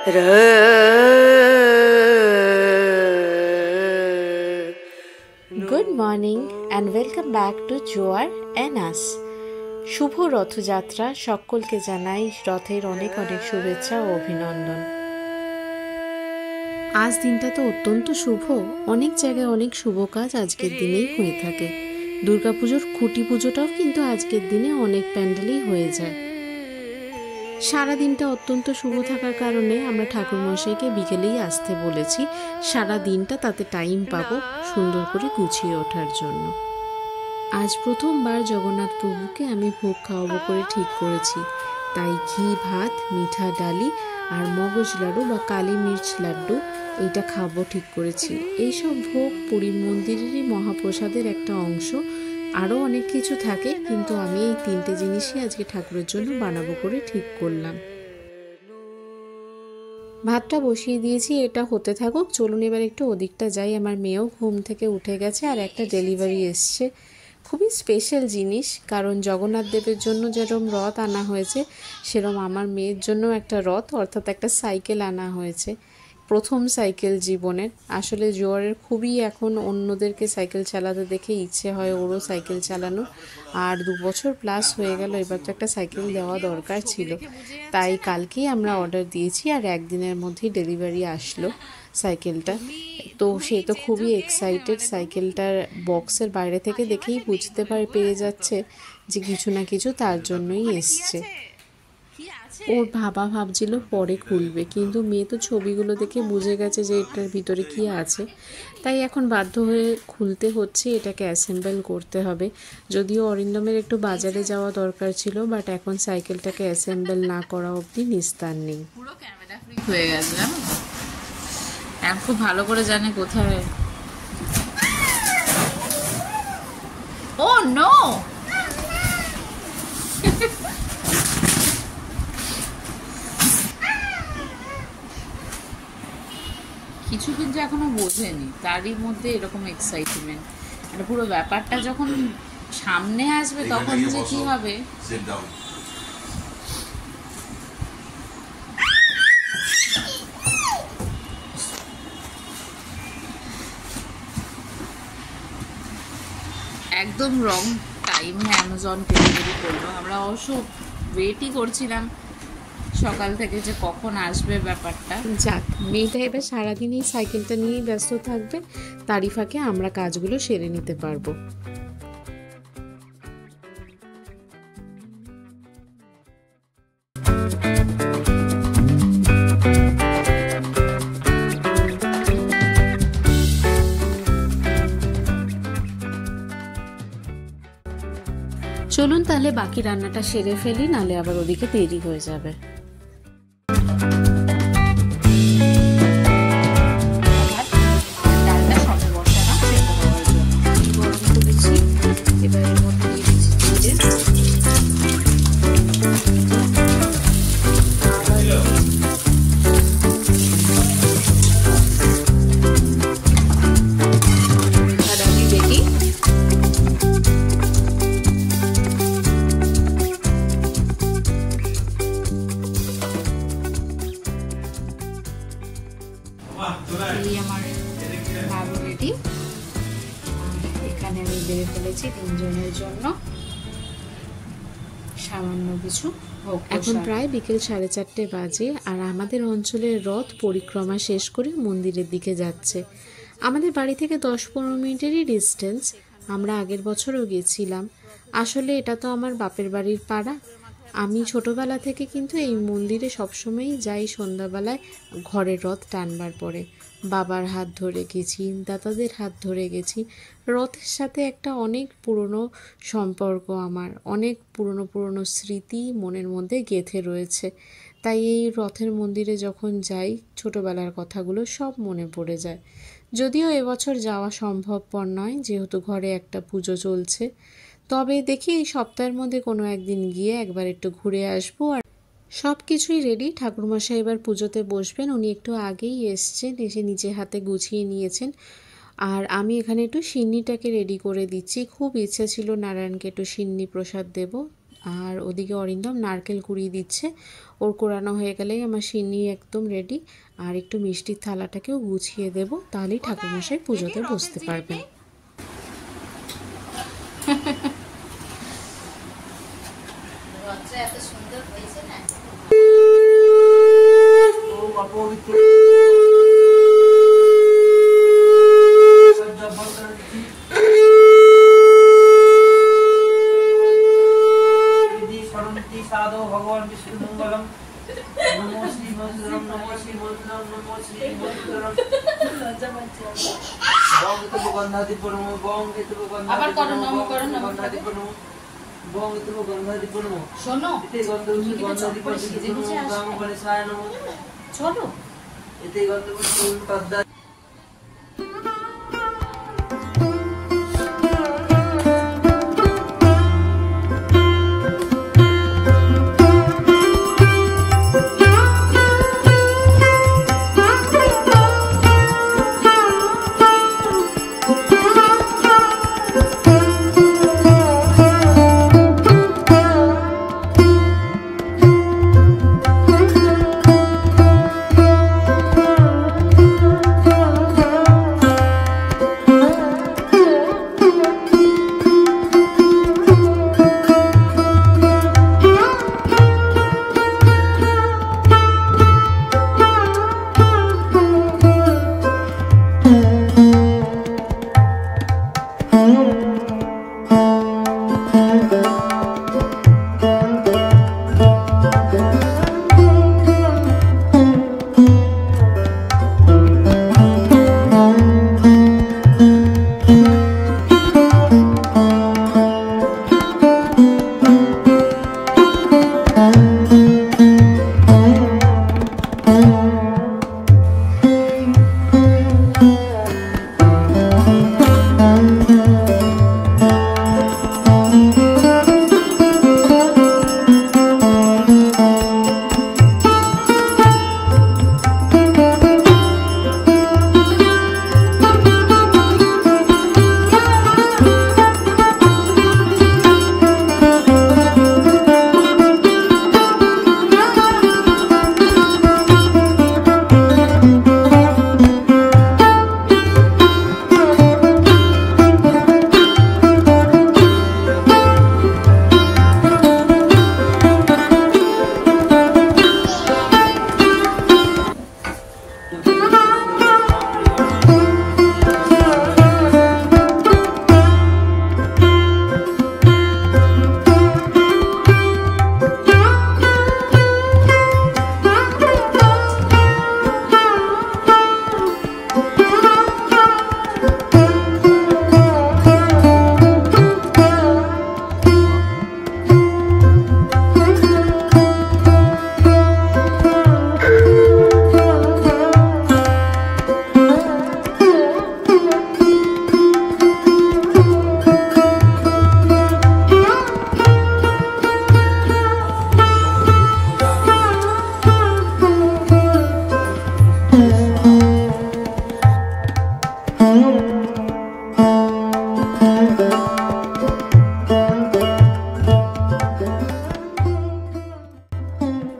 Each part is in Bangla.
Good morning and welcome back to জোয়ার অ্যান্ড আস। শুভ রথযাত্রা, সকলকে জানাই রথের অনেক অনেক শুভেচ্ছা ও অভিনন্দন। আজ দিনটা তো অত্যন্ত শুভ, অনেক জায়গায় অনেক শুভ কাজ আজকের দিনেই হয়ে থাকে। দুর্গাপুজোর খুঁটি পুজোটাও কিন্তু আজকের দিনে অনেক প্যান্ডেলেই হয়ে যায়। সারা দিনটা অত্যন্ত শুভ থাকার কারণে আমরা ঠাকুরমশাইকে বিকেলেই আসতে বলেছি, সারা দিনটা তাতে টাইম পাবো সুন্দর করে গুছিয়ে ওঠার জন্য। আজ প্রথমবার জগন্নাথ প্রভুকে আমি ভোগ খাওয়াবো করে ঠিক করেছি, তাই ঘি ভাত, মিঠা ডালি আর মগজ লাড্ডু বা কালী মির্চ লাড্ডু এইটা খাবো ঠিক করেছি। এইসব ভোগ পুরীর মন্দিরেরই মহাপ্রসাদের একটা অংশ। আরও অনেক কিছু থাকে, কিন্তু আমি এই তিনটে জিনিসই আজকে ঠাকুরের জন্য বানাবো করে ঠিক করলাম। ভাতটা বসিয়ে দিয়েছি, এটা হতে থাকুক। চলুন এবার একটু ওদিকটা যাই। আমার মেয়েও ঘুম থেকে উঠে গেছে আর একটা ডেলিভারি এসছে, খুবই স্পেশাল জিনিস। কারণ জগন্নাথ দেবের জন্য যেরকম রথ আনা হয়েছে, সেরকম আমার মেয়ের জন্য একটা রথ অর্থাৎ একটা সাইকেল আনা হয়েছে। প্রথম সাইকেল জীবনের। আসলে জোয়ারের খুবই এখন অন্যদেরকে সাইকেল চালাতে দেখে ইচ্ছে হয় ওরও সাইকেল চালানো। আর 2 বছর প্লাস হয়ে গেল, এবার তো একটা সাইকেল দেওয়া দরকার ছিল, তাই কালকেই আমরা অর্ডার দিয়েছি আর একদিনের মধ্যেই ডেলিভারি আসলো সাইকেলটা। তো সে তো খুবই এক্সাইটেড। সাইকেলটার বক্সের বাইরে থেকে দেখেই বুঝতে পেরে যাচ্ছে যে কিছু না কিছু তার জন্যই এসছে। ওর ভাবছিল পরে খুলবে, কিন্তু মেয়ে তো ছবিগুলো দেখে বুঝে গেছে যে এটার ভিতরে কি আছে, তাই এখন বাধ্য হয়ে খুলতে হচ্ছে। এটাকে অ্যাসেম্বল করতে হবে। যদিও অরিন্দমের একটু বাজারে যাওয়া দরকার ছিল, বাট এখন সাইকেলটাকে অ্যাসেম্বল না করা অবধি নিস্তার নেই। পুরো ক্যামেরা ফ্রিক হয়ে গেছে, জানো, এখন খুব ভালো করে জানে কোথায়। ও নো, কিছু কিন্তু এখনো বোঝেনি, তারই মধ্যে এরকম এক্সাইটমেন্ট। এটা পুরো ব্যাপারটা যখন সামনে আসবে তখন যে কি হবে। একদম রং টাইমে অ্যামাজন ডেলিভারি করলো। আমরা অবশ্য ওয়েটই করছিলাম সকাল থেকে যে কখন আসবে ব্যাপারটা। যাক, মেয়েটা এবার সারাদিন এই সাইকেলটা নিয়েই ব্যস্ত থাকবে, তারই ফাঁকে আমরা কাজগুলো সেরে নিতে পারবো। চলুন তাহলে বাকি রান্নাটা সেরে ফেলি, নালে আবার ওদিকে দেরি হয়ে যাবে। এখানে আমি বেড়ে ফেলেছি 3 জনের জন্য সামান্য কিছু। এখন প্রায় বিকেল 4:30 বাজে আর আমাদের অঞ্চলের রথ পরিক্রমা শেষ করে মন্দিরের দিকে যাচ্ছে। আমাদের বাড়ি থেকে 10-15 মিনিটেরই ডিস্টেন্স। আমরা আগের বছরও গেছিলাম। আসলে এটা তো আমার বাপের বাড়ির পাড়া। আমি ছোটবেলা থেকে কিন্তু এই মন্দিরে সবসময়ই যাই সন্ধ্যাবেলায় ঘরের রথ টানবার পরে। বাবার হাত ধরে গেছি, দাদাদের হাত ধরে গেছি। রথের সাথে একটা অনেক পুরনো সম্পর্ক আমার, অনেক পুরনো স্মৃতি মনের মধ্যে গেঁথে রয়েছে। তাই এই রথের মন্দিরে যখন যাই ছোটবেলার কথাগুলো সব মনে পড়ে যায়। যদিও এবছর যাওয়া সম্ভবপর নয়, যেহেতু ঘরে একটা পুজো চলছে। তবে দেখি এই সপ্তাহের মধ্যে কোনো একদিন গিয়ে একবার একটু ঘুরে আসবো। আর সব কিছুই রেডি। ঠাকুরমশাই এবার পুজোতে বসবেন, উনি একটু আগেই এসছেন, এসে নিজে হাতে গুছিয়ে নিয়েছেন। আর আমি এখানে একটু সিন্নিটাকে রেডি করে দিচ্ছি। খুব ইচ্ছে ছিল নারায়ণকে একটু সিন্নি প্রসাদ দেব, আর ওদিকে অরিন্দম নারকেল কুড়িয়ে দিচ্ছে। ওর কোরানো হয়ে গেলেই আমার সিন্নি একদম রেডি। আর একটু মিষ্টির থালাটাকেও গুছিয়ে দেব, তাহলেই ঠাকুরমশাই পুজোতে বসতে পারবেন। এত সুন্দর হয়েছে না। भगवान विष्णु मंगलम नमो श्री मंगलम नमो श्री मंगलम नमो श्री मंगलम बंग तो गंधादि परमो बंग तो गंधादि परमो बंग तो गंधादि परमो শোনো इते गंधादि परमो गाम गणेशाय नमो ছোট इते गंधादि पद्दा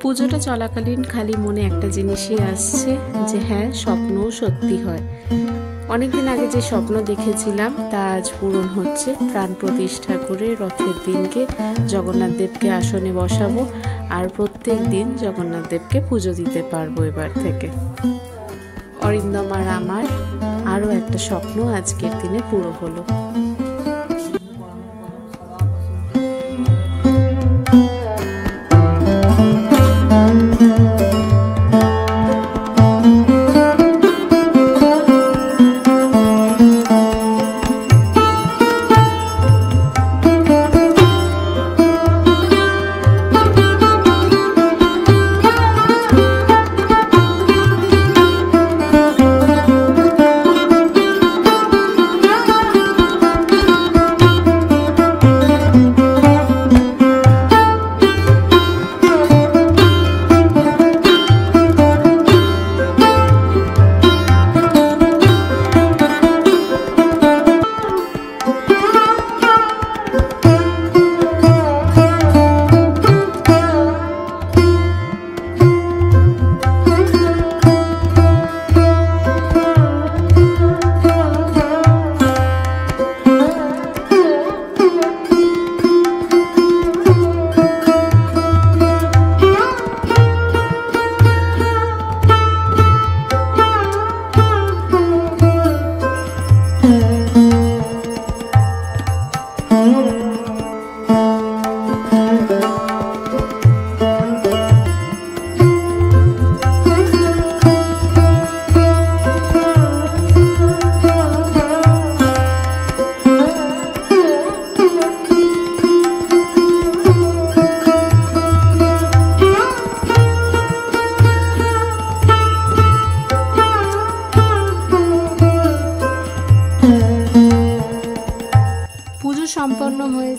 পুজোটা চলাকালীন খালি মনে একটা জিনিসই আসছে যে হ্যাঁ, স্বপ্নও সত্যি হয়। অনেকদিন আগে যে স্বপ্ন দেখেছিলাম তা আজ পূরণ হচ্ছে। প্রাণ প্রতিষ্ঠা করে রথের দিনকে জগন্নাথ দেবকে আসনে বসাবো আর প্রত্যেক দিন জগন্নাথ দেবকে পুজো দিতে পারবো এবার থেকে। অরিন্দম আর আমার আরও একটা স্বপ্ন আজকের দিনে পুরো হলো।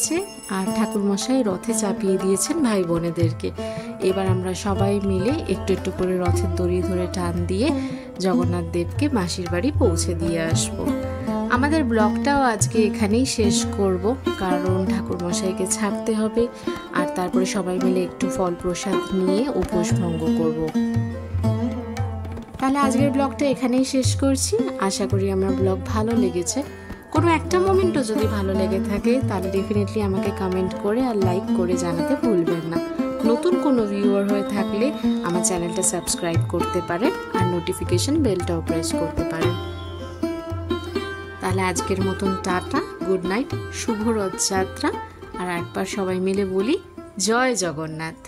গেছে আর ঠাকুরমশাই রথে চাপিয়ে দিয়েছেন ভাই বোনেদেরকে। এবার আমরা সবাই মিলে একটু একটু করে রথের দড়ি ধরে টান দিয়ে জগন্নাথ দেবকে মাসির বাড়ি পৌঁছে দিয়ে আসব। আমাদের ব্লগটাও আজকে এখানেই শেষ করব, কারণ ঠাকুরমশাইকে ছাড়তে হবে আর তারপরে সবাই মিলে একটু ফল প্রসাদ নিয়ে উপোস ভঙ্গ করব। তাহলে আজকের ব্লগটা এখানেই শেষ করছি। আশা করি আমার ব্লগ ভালো লেগেছে। কোনো একটা মোমেন্টও যদি ভালো লেগে থাকে তাহলে ডেফিনেটলি আমাকে কমেন্ট করে আর লাইক করে জানাতে ভুলবেন না। নতুন কোনো ভিউয়ার হয়ে থাকলে আমার চ্যানেলটা সাবস্ক্রাইব করতে পারেন আর নোটিফিকেশন বেলটাও প্রেস করতে পারেন। তাহলে আজকের মতন টাটা, গুড নাইট, শুভ রথযাত্রা। আর একবার সবাই মিলে বলি জয় জগন্নাথ।